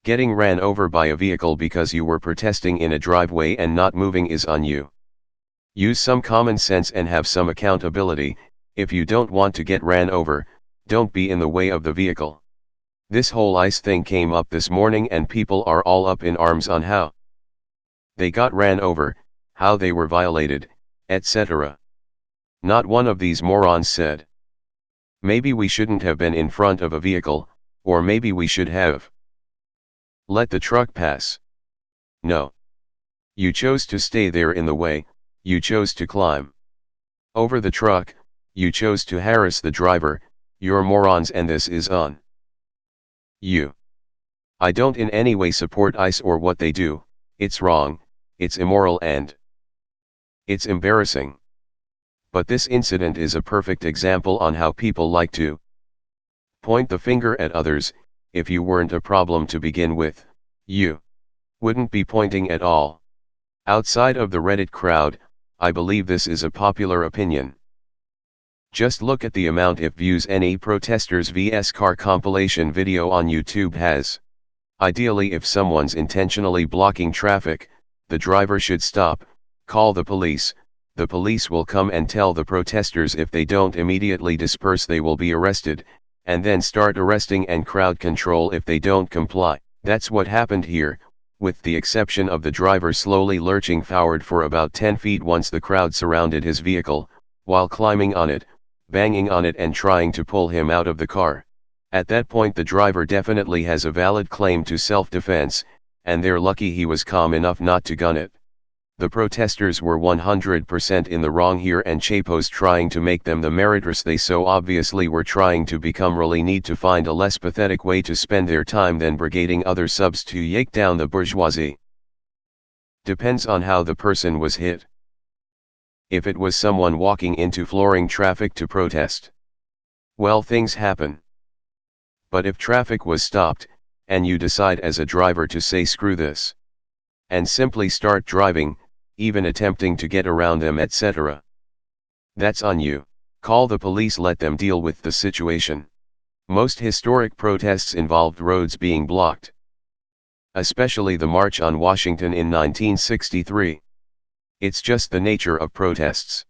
Getting ran over by a vehicle because you were protesting in a driveway and not moving is on you. Use some common sense and have some accountability. If you don't want to get ran over, don't be in the way of the vehicle. This whole ICE thing came up this morning and people are all up in arms on how they got ran over, how they were violated, etc. Not one of these morons said, maybe we shouldn't have been in front of a vehicle, or maybe we should have let the truck pass. No. You chose to stay there in the way, you chose to climb over the truck, you chose to harass the driver. You're morons and this is on you. I don't in any way support ICE or what they do. It's wrong, it's immoral and it's embarrassing. But this incident is a perfect example on how people like to point the finger at others. If you weren't a problem to begin with, you wouldn't be pointing at all. Outside of the Reddit crowd, I believe this is a popular opinion. Just look at the amount of views any protesters vs car compilation video on YouTube has. Ideally, if someone's intentionally blocking traffic, the driver should stop, call the police will come and tell the protesters if they don't immediately disperse they will be arrested, and then start arresting and crowd control if they don't comply. That's what happened here, with the exception of the driver slowly lurching forward for about 10 feet once the crowd surrounded his vehicle, while climbing on it, banging on it and trying to pull him out of the car. At that point the driver definitely has a valid claim to self-defense, and they're lucky he was calm enough not to gun it. The protesters were 100% in the wrong here, and Chapo's trying to make them the meritorious they so obviously were trying to become really need to find a less pathetic way to spend their time than brigading other subs to yake down the bourgeoisie. Depends on how the person was hit. If it was someone walking into flooring traffic to protest, well, things happen. But if traffic was stopped, and you decide as a driver to say screw this, and simply start driving, even attempting to get around them, etc., that's on you. Call the police, let them deal with the situation. Most historic protests involved roads being blocked. Especially the March on Washington in 1963. It's just the nature of protests.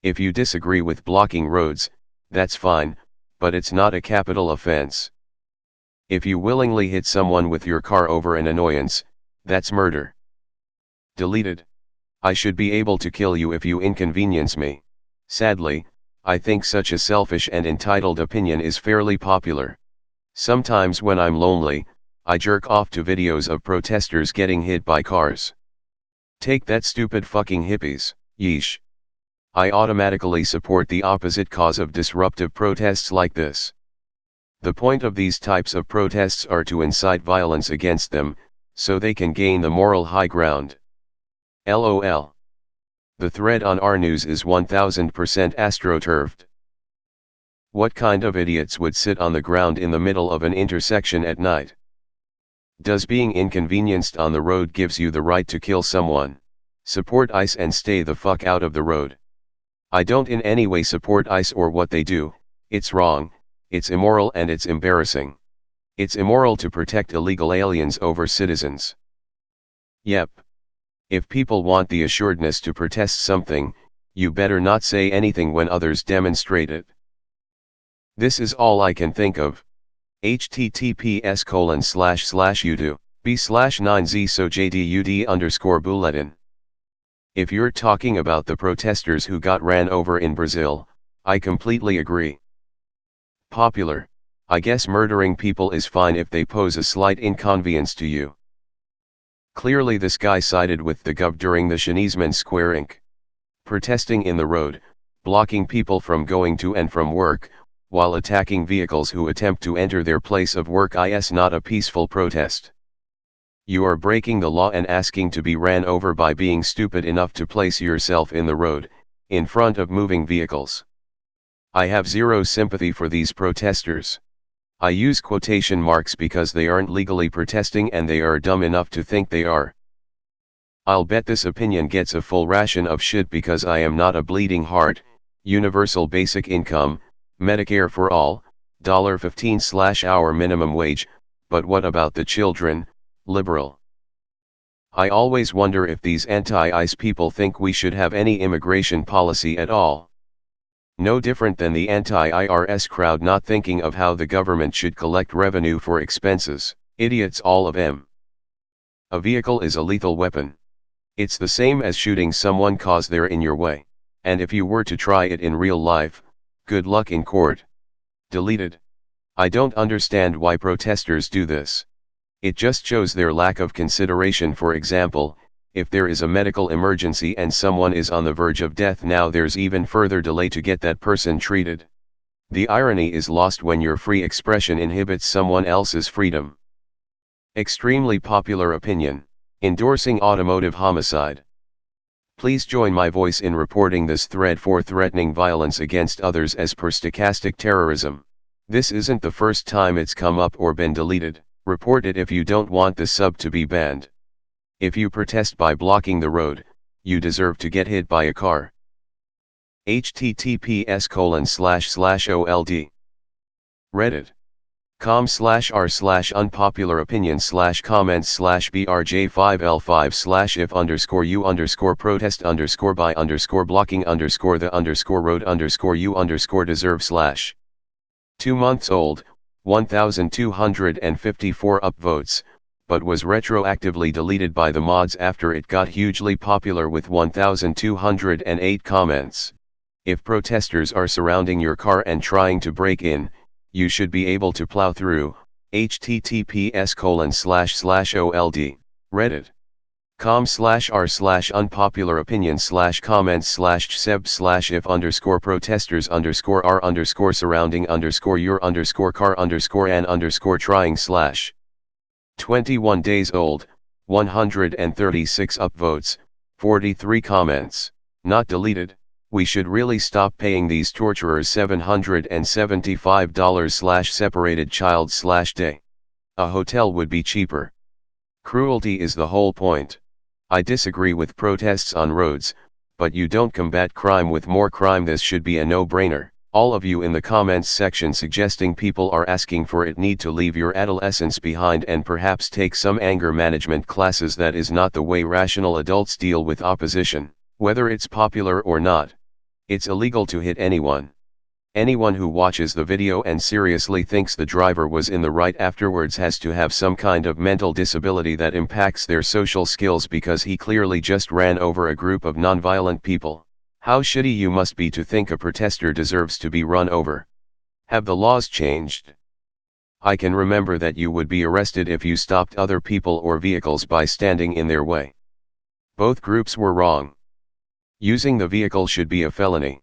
If you disagree with blocking roads, that's fine, but it's not a capital offense. If you willingly hit someone with your car over an annoyance, that's murder. Deleted. I should be able to kill you if you inconvenience me. Sadly, I think such a selfish and entitled opinion is fairly popular. Sometimes when I'm lonely, I jerk off to videos of protesters getting hit by cars. Take that, stupid fucking hippies, yeesh. I automatically support the opposite cause of disruptive protests like this. The point of these types of protests are to incite violence against them, so they can gain the moral high ground. LOL. The thread on our news is 1000% astroturfed. What kind of idiots would sit on the ground in the middle of an intersection at night? Does being inconvenienced on the road gives you the right to kill someone? Support ICE and stay the fuck out of the road. I don't in any way support ICE or what they do. It's wrong, it's immoral and it's embarrassing. It's immoral to protect illegal aliens over citizens. Yep. If people want the assuredness to protest something, you better not say anything when others demonstrate it. This is all I can think of. https://b/9z-so-jdud_bulletin. If you're talking about the protesters who got ran over in Brazil, I completely agree. Popular. I guess murdering people is fine if they pose a slight inconvenience to you. Clearly this guy sided with the gov during the Tiananmen Square Inc. protesting in the road, blocking people from going to and from work, while attacking vehicles who attempt to enter their place of work is not a peaceful protest. You are breaking the law and asking to be ran over by being stupid enough to place yourself in the road, in front of moving vehicles. I have zero sympathy for these protesters. I use quotation marks because they aren't legally protesting and they are dumb enough to think they are. I'll bet this opinion gets a full ration of shit because I am not a bleeding heart. Universal basic income, Medicare for all, $15/hour minimum wage, but what about the children, liberal? I always wonder if these anti-ICE people think we should have any immigration policy at all. No different than the anti-IRS crowd not thinking of how the government should collect revenue for expenses. Idiots all of them. A vehicle is a lethal weapon. It's the same as shooting someone cause they're in your way, and if you were to try it in real life, good luck in court. Deleted. I don't understand why protesters do this. It just shows their lack of consideration. For example, if there is a medical emergency and someone is on the verge of death, now there's even further delay to get that person treated. The irony is lost when your free expression inhibits someone else's freedom. Extremely popular opinion, endorsing automotive homicide. Please join my voice in reporting this thread for threatening violence against others as per stochastic terrorism. This isn't the first time it's come up or been deleted. Report it if you don't want the sub to be banned. If you protest by blocking the road, you deserve to get hit by a car. https://old. reddit.com/r/unpopularopinion/brj5l5/if_you_protest_by_the_road_you_deserve/ 2 months old, 1,254 upvotes, but was retroactively deleted by the mods after it got hugely popular with 1,208 comments. If protesters are surrounding your car and trying to break in, you should be able to plow through. https://old. reddit.com/r/unpopularopinion/comments/seb/if_protesters_your_car_an_trying/ 21 days old, 136 upvotes, 43 comments, not deleted. We should really stop paying these torturers $775/separated child/day. A hotel would be cheaper. Cruelty is the whole point. I disagree with protests on roads, but you don't combat crime with more crime. This should be a no-brainer. All of you in the comments section suggesting people are asking for it need to leave your adolescence behind and perhaps take some anger management classes. That is not the way rational adults deal with opposition, whether it's popular or not. It's illegal to hit anyone. Anyone who watches the video and seriously thinks the driver was in the right afterwards has to have some kind of mental disability that impacts their social skills, because he clearly just ran over a group of nonviolent people. How shitty you must be to think a protester deserves to be run over. Have the laws changed? I can remember that you would be arrested if you stopped other people or vehicles by standing in their way. Both groups were wrong. Using the vehicle should be a felony.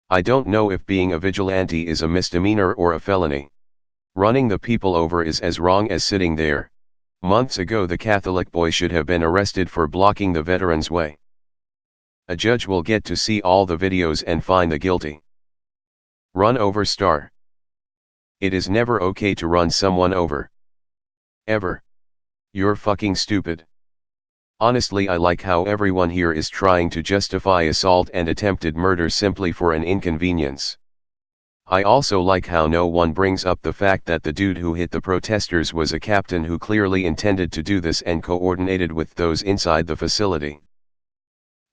I don't know if being a vigilante is a misdemeanor or a felony. Running the people over is as wrong as sitting there. Months ago the Catholic boy should have been arrested for blocking the veterans' way. A judge will get to see all the videos and find the guilty. Run over star. It is never okay to run someone over. Ever. You're fucking stupid. Honestly, I like how everyone here is trying to justify assault and attempted murder simply for an inconvenience. I also like how no one brings up the fact that the dude who hit the protesters was a captain who clearly intended to do this and coordinated with those inside the facility.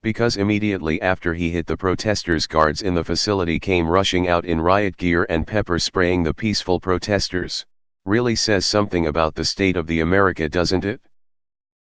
Because immediately after he hit the protesters, guards in the facility came rushing out in riot gear and pepper spraying the peaceful protesters. Really says something about the state of the America, doesn't it?